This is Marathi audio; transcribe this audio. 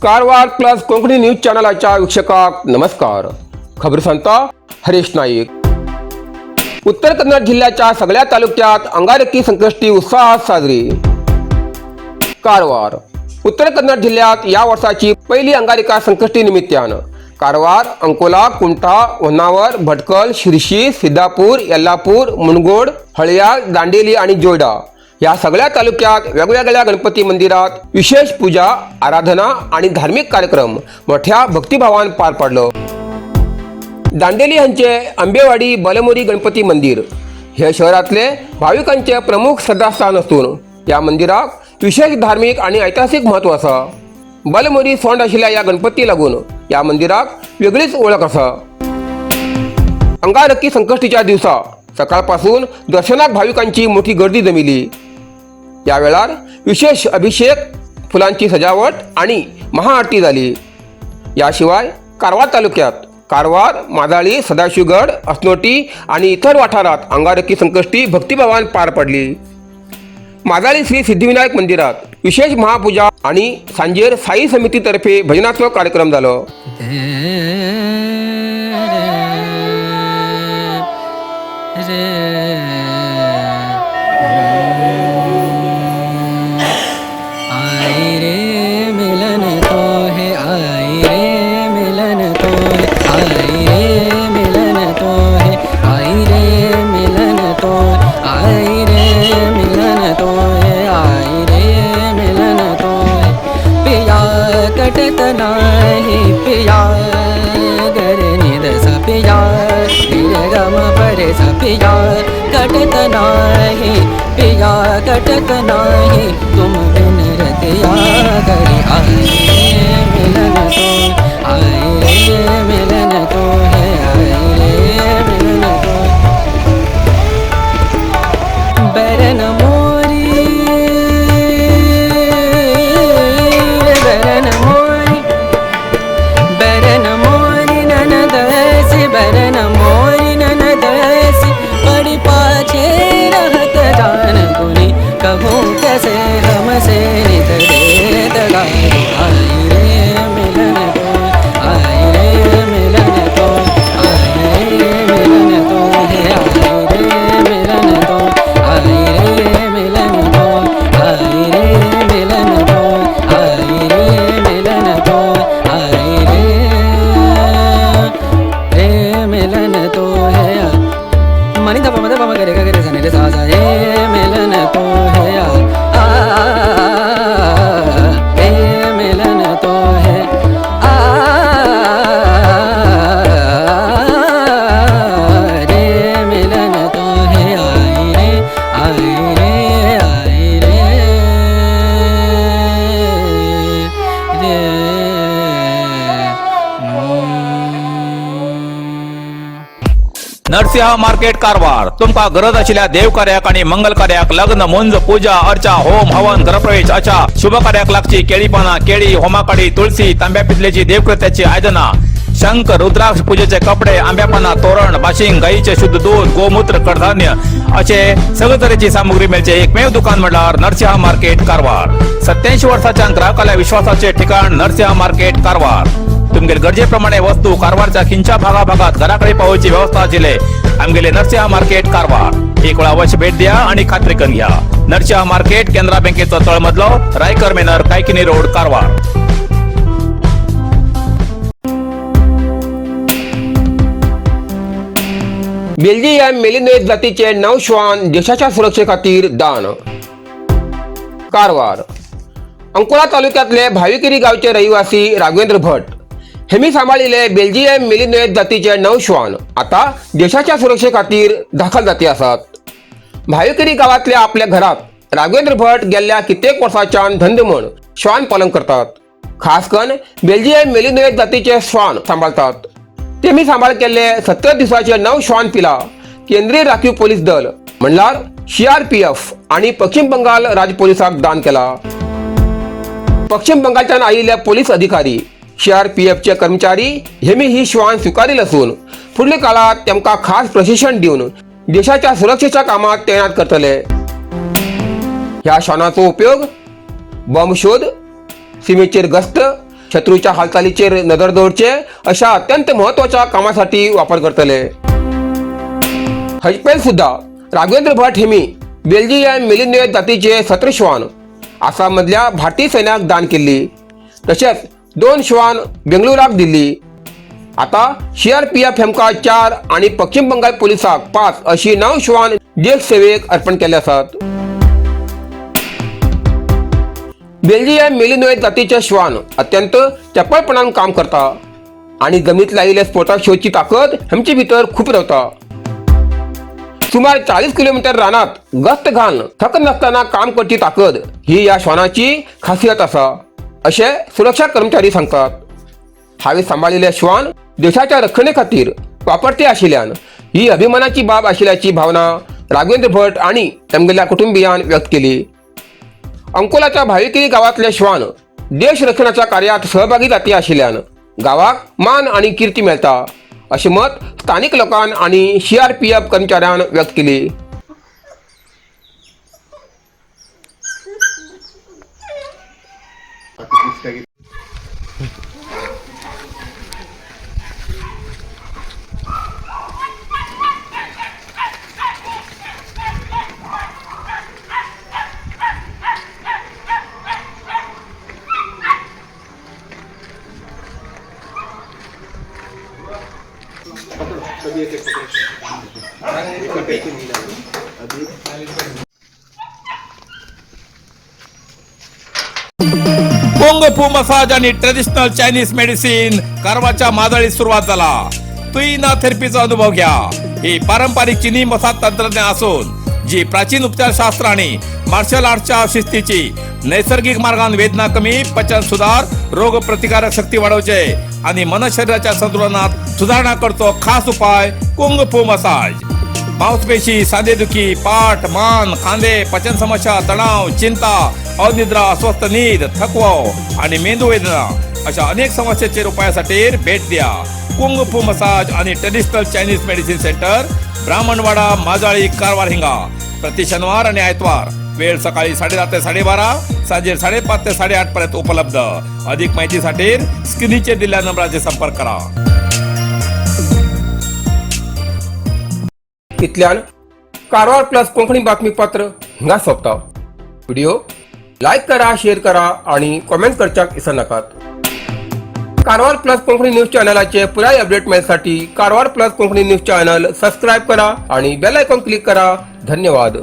कारवार प्लस कोंकणी न्यूज चॅनलाच्या वीक्षकाक नमस्कार. खबर सांगता हरीश नाईक. उत्तर कन्नड जिल्ह्याच्या सगळ्या तालुक्यात अंगारकी संकष्टी उत्साहात साजरी. कारवार. उत्तर कन्नड जिल्ह्यात या वर्षाची पहिली अंगारिका संकष्टी निमित्तानं कारवार, अंकोला, कुमठा, होन्नावर, भटकल, शिर्शी, सिद्धापूर, यल्लापूर, मुनगोड, हळयाळ, दांडेली आणि जोयडा या सगळ्या तालुक्यात वेगवेगळ्या गणपती मंदिरात विशेष पूजा, आराधना आणि धार्मिक कार्यक्रम मोठ्या भक्तिभावान पार पडलो. दांडेली यांचे आंबेवाडी बलमुरी गणपती मंदिर हे शहरातले भाविकांचे प्रमुख श्रद्धास्थान असून या मंदिराक विशेष धार्मिक आणि ऐतिहासिक महत्व असा. बलमुरी सोंड आशिल्ल्या या गणपती लागून या मंदिराक वेगळीच ओळख असा. अंगारकी संकष्टीच्या दिवसा सकाळपासून दर्शनाक भाविकांची मोठी गर्दी जमिली. या वेळार विशेष अभिषेक, फुलांची सजावट आणि महाआरती झाली. याशिवाय कारवार तालुक्यात कारवार, मादाळी, सदाशिवगड, असनोटी आणि इतर वाठारात अंगारकी संकष्टी भक्तिभावान पार पडली. मादाळी श्री सिद्धिविनायक मंदिरात विशेष महापूजा आणि सांजेर साई समितीतर्फे भजनात्मक कार्यक्रम झालो. कटत नाही पिया कटत नाही तुम बिन रतिया गरी आए मिलन तो आए मिलन तो है आए मिलन तो बरन मोरी बरन मोरी बरन मोरी ननदसी बरन मोरी ननदसी बड़ी पाछे रहत जान गुनी कहूँ कैसे हमसे नित दे दगाई. आई रे मिलन तो आई रे मिलन तो आई रे मिलन तो है आई रे मिलन तो आई रे मिलन तो आई रे मिलन तो आई रे मिलन तो आई रे मिलन तो है मनी दबा मदे बम करे करे सने रे सा सा ए मिलन तो है ए मिलन तो है रे मिलन तो है आई रे आई रे आई रे रे नरसिंह मार्केट कारवार. तुमका गरज आशिल्ल्या देव कार्याक आणि मंगल कार्याक, लग्न, मुंज, पूजा, अर्चा, होम, हवन, घरप्रवेश अशा शुभ कार्याक लागची केळी पाना, केळी, होमाकडी, तुळशी, तांब्या पितलेची देवकृत्याची आयदना, शंख, रुद्राक्ष पूजेचे कपडे, आंब्या पाना, तोरण, बाशिंग, गाईचे शुद्ध दूध, गोमूत्र, कडधान्य असे सगळे तरेची सामुग्री मेळचे एकमेव दुकान म्हणल्यार नरसिंह मार्केट कारवार. 87 वर्षाच्या ग्राहकाल्या विश्वासाचे ठिकाण नरसिंह मार्केट कारवार. तुमगेर गरजेप्रमाणे वस्तू कारवारच्या खिंच्या भागाभागात घराकडे पावोवची व्यवस्था आशिल्ले आमगेले नरसिंह मार्केट कारवार. एक वेळ अवश्य भेट द्या आणि खात्री करून घ्या. नरसिंह मार्केट केंद्रा बँकेचो तळमजलो, रायकर मेनर, Kaikini road, Karwar. Belgium malinois जातीचे 9 श्वान देशाच्या सुरक्षे खातीर दान. कारवार. अंकोला तालुक्यातले भाविकिरी गावचे रहिवासी राघवेंद्र भट हेमी सांभाळिले बेल्जियम मेलिनोइस जातीचे 9 श्वान आता देशाच्या सुरक्षे खातीर दाखल जाती आसात. भाविकिरी गावातल्या आपल्या घरात राघवेंद्र भट गेल्ल्या कित्येक वर्सांच्यान धंदे म्हण श्वान पालन करतात. खास करून बेल्जियम मेलिनोइस जातीचे श्वान सांभाळतात. तेमी सांभाळ केल्ले 70 दिवसाचे 9 श्वान पिला केंद्रीय राखीव पोलीस दल म्हणल्यार CRPF आणि पश्चिम बंगाल राज्य पोलिसाक दान केला. पश्चिम बंगालच्यान आयिल्ले पोलीस अधिकारी CRPFचे कर्मचारी हेमी ही श्वान स्वीकारील असून फुडल्या काळात तेमका खास प्रशिक्षण दिवन देशाच्या सुरक्षेच्या कामात तैनात करतले. ह्या श्वानाचो उपयोग बॉम्ब शोध, सीमेचेर गस्त, शत्रूच्या हालचालीचेर नदर दवरचे अशा अत्यंत महत्वाच्या कामासाठी वापर करतले. हजपेन सुद्धा राघवेंद्र भट हेमी बेल्जियम मिलिनोय जातीचे 17 श्वान आसाममधल्या भारतीय सैन्याक दान केल्ली. तशेंच 2 श्वान बेंगळुराक दिल्ली. आता CRPF हेमका 4 आणि पश्चिम बंगाल पोलिसाक 5 अशी 9 श्वान देश सेवेक अर्पण केले आसात. बेल्जियम मिलिनोय जातीचे श्वान अत्यंत चपळपणान काम करता आणि जमनीत लायिल्ले स्फोटक शोधची ताकद हेमचे भितर खूप रावता. सुमार 40 किलोमीटर रानात गस्त घालून थकत नसताना काम करची ताकद ही या श्वानाची खासियत असा असे सुरक्षा कर्मचारी सांगतात. हांवें सांबाळिल्ले श्वान देशाच्या रक्षणे खातीर वापरते आशिल्ल्यान ही अभिमानाची बाब आशिल्ल्याची भावना राघवेंद्र भट आणि तेमगेल्या कुटुंबियान व्यक्त केली. अंकोलाच्या भाविकिरी गावातले श्वान देश रक्षणाच्या कार्यात सहभागी जाती आशिल्ल्यान गावाक मान आणि कीर्ती मेळटा असे मत स्थानिक लोकांन आणि CRPF कर्मचाऱ्यान व्यक्त केली. कुंग फू मसाज आणि ट्रेडिशनल चायनीज मेडिसिन कारवारच्या मादळीत सुरुवात झाला. तुईना थेरपीचा अनुभव घ्या. ही पारंपरिक चीनी मसाज तंत्रज्ञान असून जी प्राचीन उपचारशास्त्र आणि मार्शल आर्टच्या शिस्तीची नैसर्गिक मार्गान वेदना कमी, पचन सुधार, रोग प्रतिकारक शक्ती वाढवचे आणि मन शरीराच्या संतुलनात सुधारणा करतो खास उपाय कुंग फू मसाज. मांसपेशी, सांधेदुखी, पाठ, मान, खांदे, पचन समस्या, तणाव, चिंता, अनिद्रा, अस्वस्थ नींद, थकवा आणि मेंदू वेदना अशा अनेक समस्येचे उपायासाठी भेट द्या. कुंग फू मसाज आणि traditional Chinese medicine centre, Brahmanwada, Majali, Karwar हिंगा. प्रति शनिवार आणि आयतवार. वेळ सकाळी 10:30 ते 12:30, सांजे 5:30 ते 8:30 पर्यंत उपलब्ध. अधिक माहितीसाठी स्क्रीनचे दिलेल्या नंबराचे संपर्क करा. इतल्यान कारवार प्लस कोंकणी बातमीपत्र हिंगा सोंपता. व्हिडिओ लाईक करा, शेअर करा आणि कमेंट करच्याक विसरू नकात. कारवार प्लस कोंकणी न्यूज चॅनलाचे पुराय अपडेट मिळण्यासाठी Karwar plus Konkani news channel subscribe करा आणि बेल आयकॉन क्लिक करा. धन्यवाद.